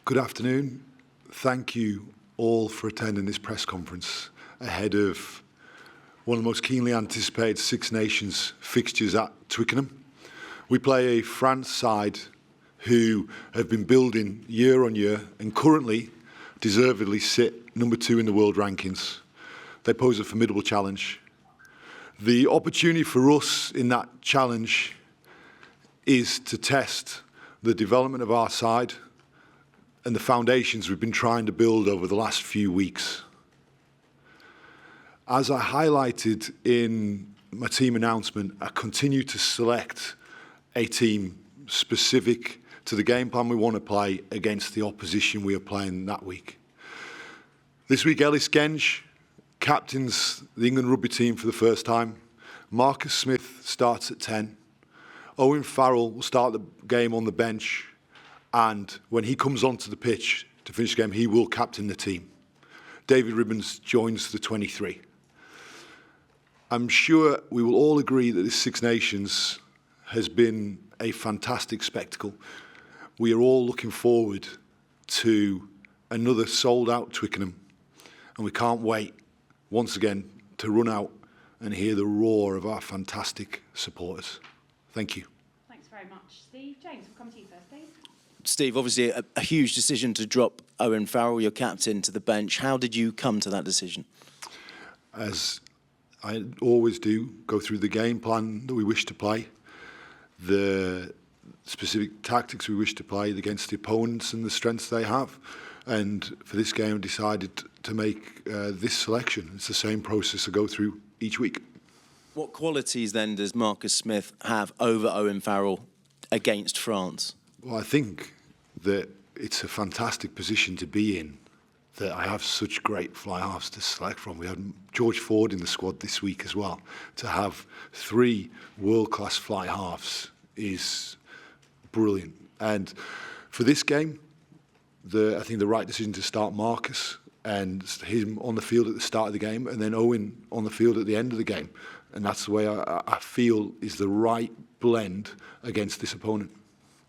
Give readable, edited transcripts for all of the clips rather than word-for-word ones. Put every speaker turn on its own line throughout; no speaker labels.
Good afternoon. Thank you all for attending this press conference ahead of one of the most keenly anticipated Six Nations fixtures at Twickenham. We play a France side who have been building year on year and currently deservedly sit number 2 in the world rankings. They pose a formidable challenge. The opportunity for us in that challenge is to test the development of our side and the foundations we've been trying to build over the last few weeks. As I highlighted in my team announcement, I continue to select a team specific to the game plan we want to play against the opposition we are playing that week. This week, Ellis Genge captains the England rugby team for the first time. Marcus Smith starts at 10. Owen Farrell will start the game on the bench, and when he comes onto the pitch to finish the game, he will captain the team. David Ribbons joins the 23. I'm sure we will all agree that this Six Nations has been a fantastic spectacle. We are all looking forward to another sold-out Twickenham, and we can't wait, once again, to run out and hear the roar of our fantastic supporters. Thank you.
Thanks very much, Steve. James, we'll come to you first, please.
Steve, obviously a huge decision to drop Owen Farrell, your captain, to the bench. How did you come to that decision?
As I always do, go through the game plan that we wish to play, the specific tactics we wish to play against the opponents and the strengths they have. And for this game, I decided to make this selection. It's the same process I go through each week.
What qualities then does Marcus Smith have over Owen Farrell against France?
Well, I think that it's a fantastic position to be in, that I have such great fly halves to select from. We had George Ford in the squad this week as well. To have 3 world-class fly halves is brilliant. And for this game, I think the right decision to start Marcus and him on the field at the start of the game, and then Owen on the field at the end of the game. And that's the way I feel is the right blend against this opponent.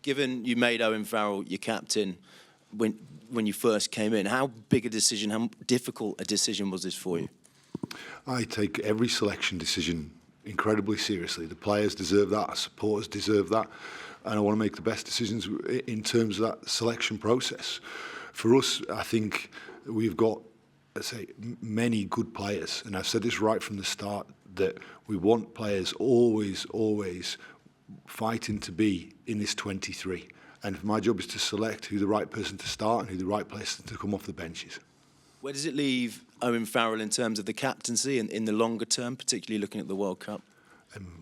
Given you made Owen Farrell your captain when you first came in, how big a decision, how difficult a decision was this for you?
I take every selection decision incredibly seriously. The players deserve that, our supporters deserve that, and I want to make the best decisions in terms of that selection process. For us, I think we've got, let's say, many good players, and I've said this right from the start, that we want players always fighting to be in this 23. And my job is to select who the right person to start and who the right person to come off the bench is.
Where does it leave Owen Farrell in terms of the captaincy and in the longer term, particularly looking at the World Cup?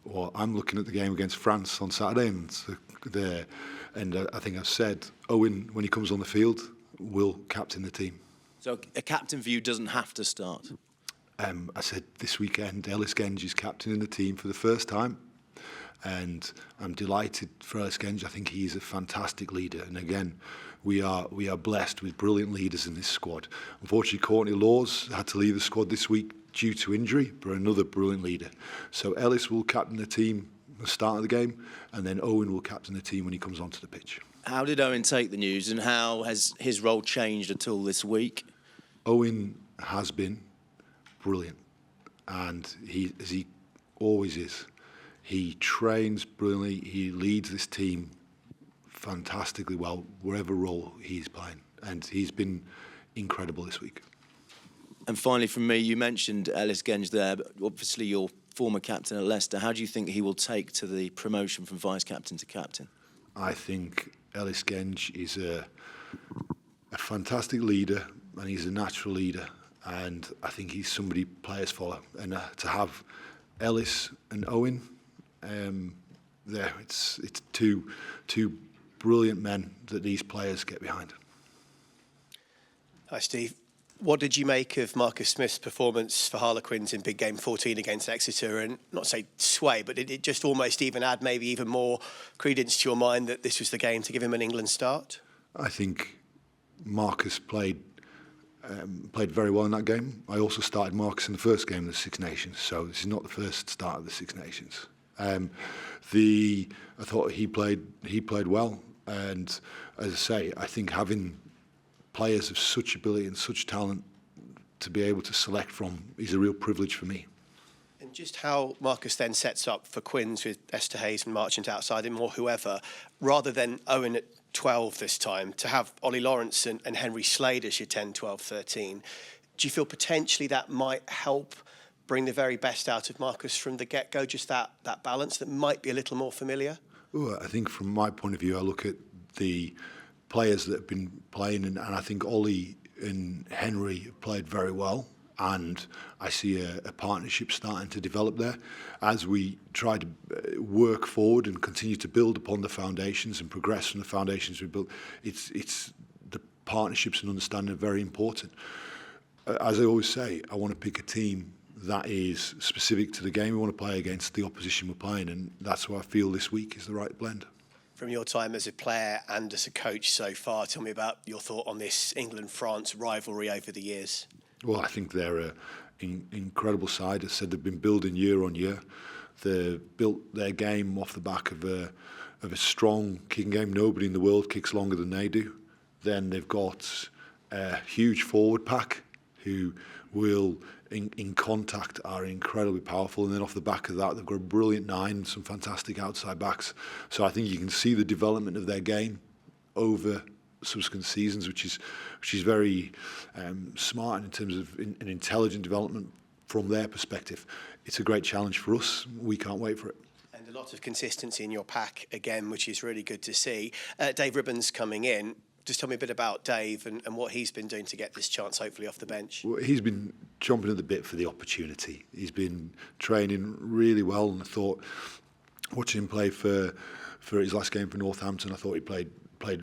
Well, I'm looking at the game against France on Saturday, and I think I've said Owen, when he comes on the field, will captain the team.
So a captain for you doesn't have to start?
I said this weekend, Ellis Genge is captaining the team for the first time. And I'm delighted for Ellis Genge. I think he's a fantastic leader. And again, we are blessed with brilliant leaders in this squad. Unfortunately, Courtney Laws had to leave the squad this week due to injury, but another brilliant leader. So Ellis will captain the team at the start of the game, and then Owen will captain the team when he comes onto the pitch.
How did Owen take the news, and how has his role changed at all this week?
Owen has been brilliant, and as he always is. He trains brilliantly. He leads this team fantastically well, wherever role he's playing. And he's been incredible this week.
And finally, from me, you mentioned Ellis Genge there, but obviously your former captain at Leicester. How do you think he will take to the promotion from vice-captain to captain? I
think Ellis Genge is a fantastic leader, and he's a natural leader. And I think he's somebody players follow. And to have Ellis and Owen there, it's two brilliant men that these players get behind.
Hi, Steve. What did you make of Marcus Smith's performance for Harlequins in big game 14 against Exeter? And not say sway, but did it just almost even add maybe even more credence to your mind that this was the game to give him an England start?
I think Marcus played very well in that game. I also started Marcus in the first game of the Six Nations, so this is not the first start of the Six Nations. I thought he played well, and as I say, I think having players of such ability and such talent to be able to select from is a real privilege for me.
And just how Marcus then sets up for Quins with Esther Hayes and Marchant outside him or whoever, rather than Owen at 12 this time, to have Ollie Lawrence and Henry Slade as your 10, 12, 13. Do you feel potentially that might help bring the very best out of Marcus from the get-go, just that balance that might be a little more familiar?
Well, I think from my point of view, I look at the players that have been playing, and I think Ollie and Henry have played very well. And I see a partnership starting to develop there as we try to work forward and continue to build upon the foundations and progress from the foundations we built. It's the partnerships and understanding are very important. As I always say, I want to pick a team that is specific to the game we want to play against, the opposition we're playing, and that's what I feel this week is the right blend.
From your time as a player and as a coach so far, tell me about your thought on this England-France rivalry over the years. Well,
I think they're an incredible side. As I said, they've been building year on year. They've built their game off the back of a strong kicking game. Nobody in the world kicks longer than they do. Then they've got a huge forward pack who will, in contact, are incredibly powerful. And then off the back of that, they've got a brilliant 9, some fantastic outside backs. So I think you can see the development of their game over subsequent seasons, which is very smart in terms of an intelligent development from their perspective. It's a great challenge for us. We can't wait for it.
And a lot of consistency in your pack again, which is really good to see. Dave Ribbon's coming in. Just tell me a bit about Dave and what he's been doing to get this chance, hopefully, off the bench.
Well, he's been chomping at the bit for the opportunity. He's been training really well, and I thought, watching him play for his last game for Northampton, I thought he played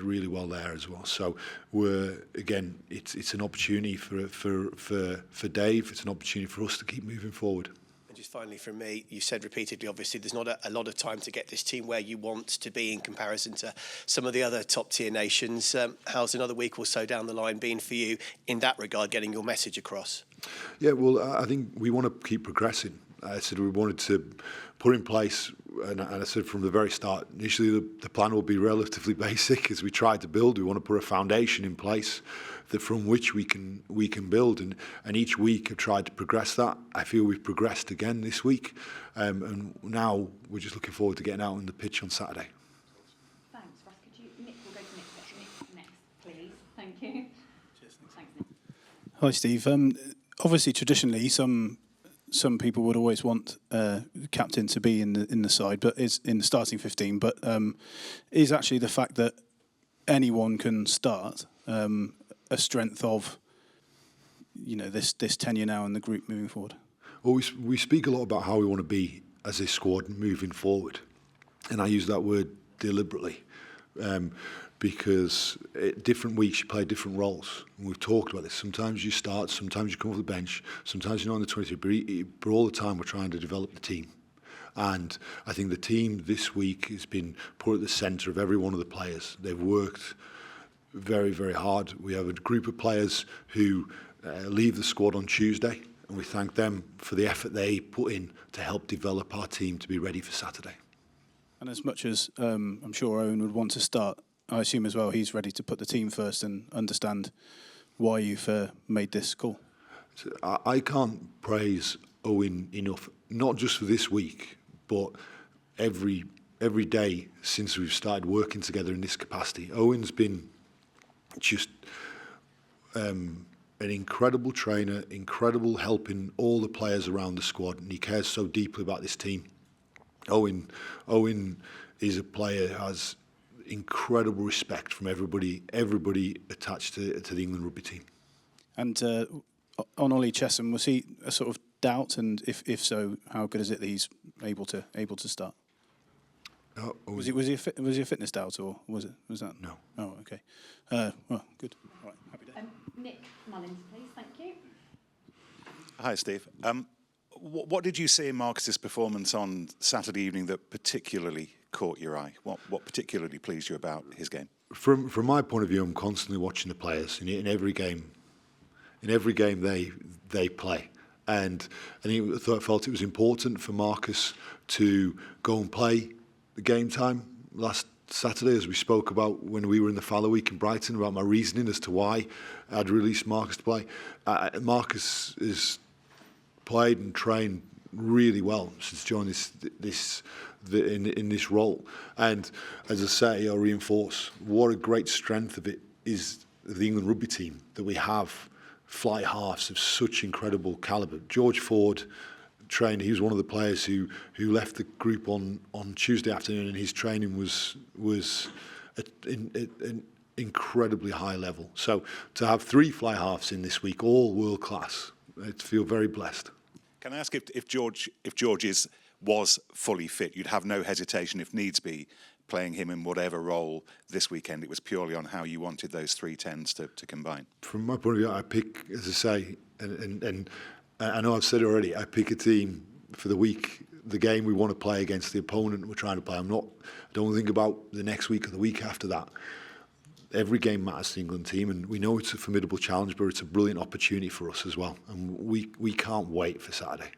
really well there as well. So it's an opportunity for Dave. It's an opportunity for us to keep moving forward.
And just finally from me, you said repeatedly, obviously, there's not a lot of time to get this team where you want to be in comparison to some of the other top tier nations. How's another week or so down the line been for you in that regard, getting your message across?
Yeah, well, I think we want to keep progressing. I said we wanted to put in place, and I said from the very start, initially the plan will be relatively basic as we try to build. We want to put a foundation in place that from which we can build, and each week I've tried to progress that. I feel we've progressed again this week, and now we're just looking forward to getting out on the pitch on Saturday.
Thanks, Ross. Nick, we'll go to Nick next, please. Thank you.
Cheers,
thanks, Nick.
Hi, Steve. Obviously, traditionally, some people would always want captain to be in the side, but is in the starting 15. But is actually the fact that anyone can start a strength of this tenure now in the group moving forward?
Well, we speak a lot about how we want to be as a squad moving forward, and I use that word deliberately. Because different weeks you play different roles. And we've talked about this. Sometimes you start, sometimes you come off the bench, sometimes you're not on the 23, but all the time we're trying to develop the team. And I think the team this week has been put at the centre of every one of the players. They've worked very, very hard. We have a group of players who leave the squad on Tuesday, and we thank them for the effort they put in to help develop our team to be ready for Saturday.
And as much as I'm sure Owen would want to start, I assume as well he's ready to put the team first and understand why you've made this call.
So I can't praise Owen enough, not just for this week, but every day since we've started working together in this capacity. Owen's been just an incredible trainer, incredible helping all the players around the squad, and he cares so deeply about this team. Owen is a player who has incredible respect from everybody attached to the England rugby team. And
on Ollie Chesham, was he a sort of doubt? And if so, how good is it that he's able to start? Was he a fitness doubt, or was that?
No.
Oh, okay. Well, good. All right, happy day.
Nick Mullins, please. Thank you.
Hi, Steve. What did you see in Marcus's performance on Saturday evening that particularly caught your eye? What particularly pleased you about his game?
From my point of view, I'm constantly watching the players in every game. In every game they play, and I felt it was important for Marcus to go and play the game time last Saturday, as we spoke about when we were in the Fallow Week in Brighton, about my reasoning as to why I'd released Marcus to play. Marcus has played and trained really well since joining in this role. And as I say, I'll reinforce what a great strength of it is of the England rugby team, that we have fly halves of such incredible calibre. George Ford trained, he was one of the players who left the group on Tuesday afternoon, and his training was at an incredibly high level. So to have 3 fly halves in this week, all world class, I feel very blessed.
Can I ask if George was fully fit, you'd have no hesitation, if needs be, playing him in whatever role this weekend? It was purely on how you wanted those 3 10s to combine.
From my point of view, I pick, as I say, and I know I've said it already, I pick a team for the week, the game we want to play against the opponent we're trying to play. I don't think about the next week or the week after that. Every game matters to the England team, and we know it's a formidable challenge, but it's a brilliant opportunity for us as well. And we can't wait for Saturday.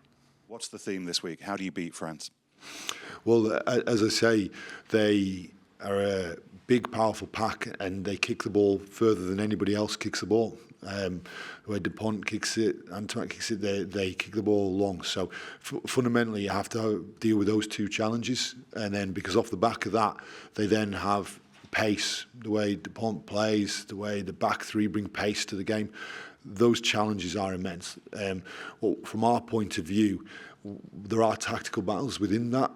What's the theme this week? How do you beat France?
Well, as I say, they are a big, powerful pack, and they kick the ball further than anybody else kicks the ball. The way DuPont kicks it, Antoine kicks it, they kick the ball long. So fundamentally, you have to deal with those 2 challenges, and then because off the back of that, they then have pace, the way DuPont plays, the way the back 3 bring pace to the game. Those challenges are immense. Well, from our point of view, there are tactical battles within that.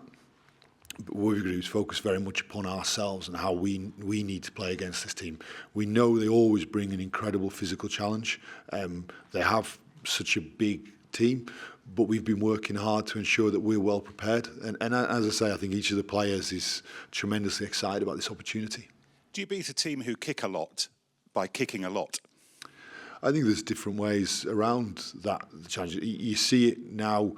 But what we've got to do is focus very much upon ourselves and how we need to play against this team. We know they always bring an incredible physical challenge. They have such a big team, but we've been working hard to ensure that we're well prepared. And as I say, I think each of the players is tremendously excited about this opportunity.
Do you beat a team who kick a lot by kicking a lot?
I think there's different ways around that challenge. You see it now.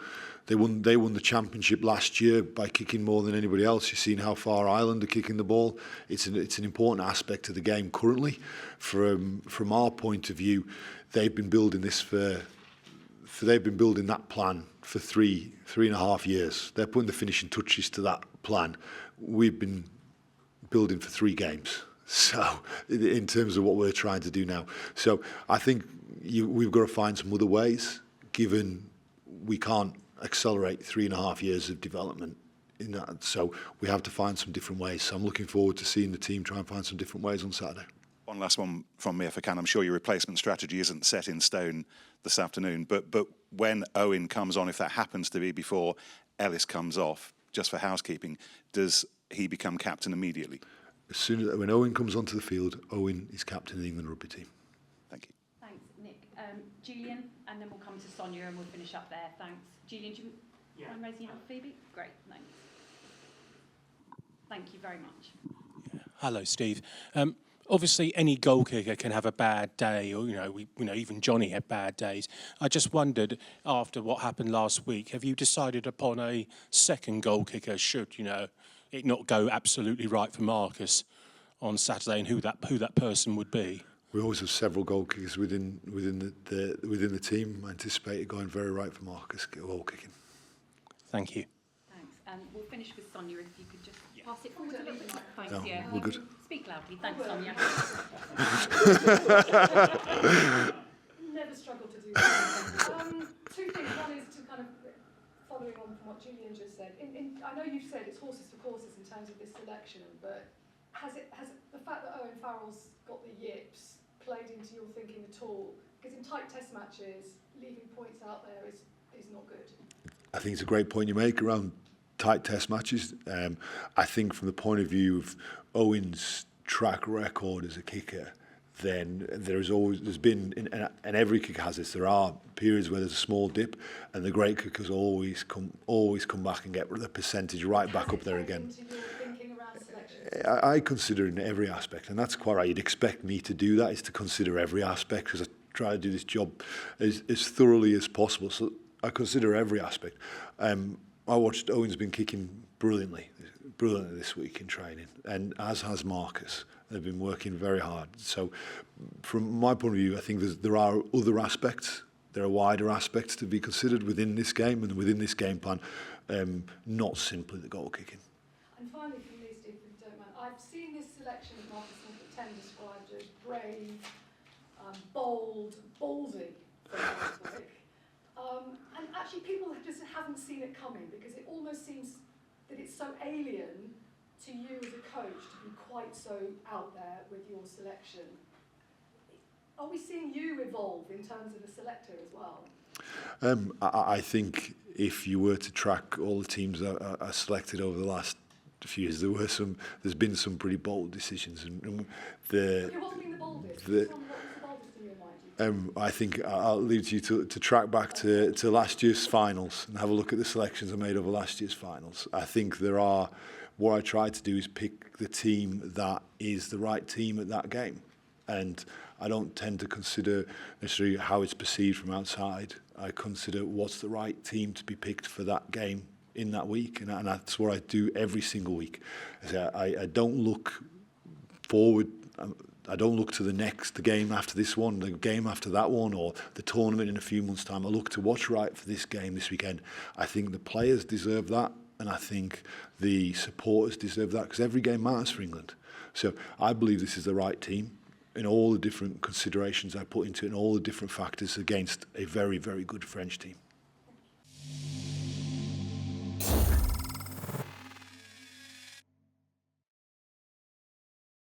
They won the championship last year by kicking more than anybody else. You've seen how far Ireland are kicking the ball. It's an important aspect of the game currently. From our point of view, they've been building this they've been building that plan for three and a half years. They're putting the finishing touches to that plan. We've been building for 3 games. So, in terms of what we're trying to do now. So, I think we've got to find some other ways, given we can't accelerate 3.5 years of development in that. So, we have to find some different ways. So, I'm looking forward to seeing the team try and find some different ways on Saturday.
One last one from me, if I can. I'm sure your replacement strategy isn't set in stone this afternoon, but when Owen comes on, if that happens to be before Ellis comes off, just for housekeeping, does he become captain immediately?
As soon as when Owen comes onto the field, Owen is captain of the England rugby team.
Thank you.
Thanks, Nick. Julian, and then we'll come to Sonia and we'll finish up there. Thanks. Julian, do you mind raising your hand, Phoebe? Great, thanks. Thank you very much.
Hello, Steve. Obviously, any goal kicker can have a bad day, or even Johnny had bad days. I just wondered, after what happened last week, have you decided upon a second goal kicker? Should it not go absolutely right for Marcus on Saturday, and who that person would be?
We always have several goal kickers within the team. I anticipate it going very right for Marcus goal kicking.
Thank you.
Thanks. And we'll finish with Sonia, if you could just pass it forward a little bit. Thanks,
No,
yeah.
we're good.
Speak loudly. Thanks, Sonia.
Never struggle to do that. 2 things. One is to kind of following on from what Julian just said. I know you've said it's horses for courses in terms of this selection, but has the fact that Owen Farrell's got the yips played into your thinking at all? Because in tight test matches, leaving points out there is not good.
I think it's a great point you make around tight test matches. I think from the point of view of Owen's track record as a kicker, then there's been, and every kicker has this, there are periods where there's a small dip, and the great kickers always come back and get the percentage right back up there again. I consider in every aspect, and that's quite right. You'd expect me to do that, is to consider every aspect, because I try to do this job as thoroughly as possible. So I consider every aspect. I watched Owen's been kicking brilliantly this week in training, and as has Marcus. They've been working very hard. So from my point of view, I think there are other aspects, there are wider aspects to be considered within this game and within this game plan, not simply the goal kicking.
And finally, for me, Steve, if you don't mind, I've seen this selection of Marcus Smith at 10 described as brave, bold, ballsy for Borthwick. And actually people just haven't seen it coming because it almost seems that it's so alien to you as a coach to be quite so out there with your selection. Are we seeing you evolve in terms of a selector as well?
I think if you were to track all the teams that are selected over the last few years, there's been some pretty bold decisions. And
What's been the boldest? What was the boldest in your mind?
I think I'll leave you to track back to last year's finals and have a look at the selections I made over last year's finals. I think what I try to do is pick the team that is the right team at that game. And I don't tend to consider necessarily how it's perceived from outside. I consider what's the right team to be picked for that game in that week. And that's what I do every single week. I don't look forward. I don't look to the game after this one, the game after that one, or the tournament in a few months' time. I look to what's right for this game this weekend. I think the players deserve that, and I think the supporters deserve that, because every game matters for England. So I believe this is the right team in all the different considerations I put into it and all the different factors against a very, very good French team.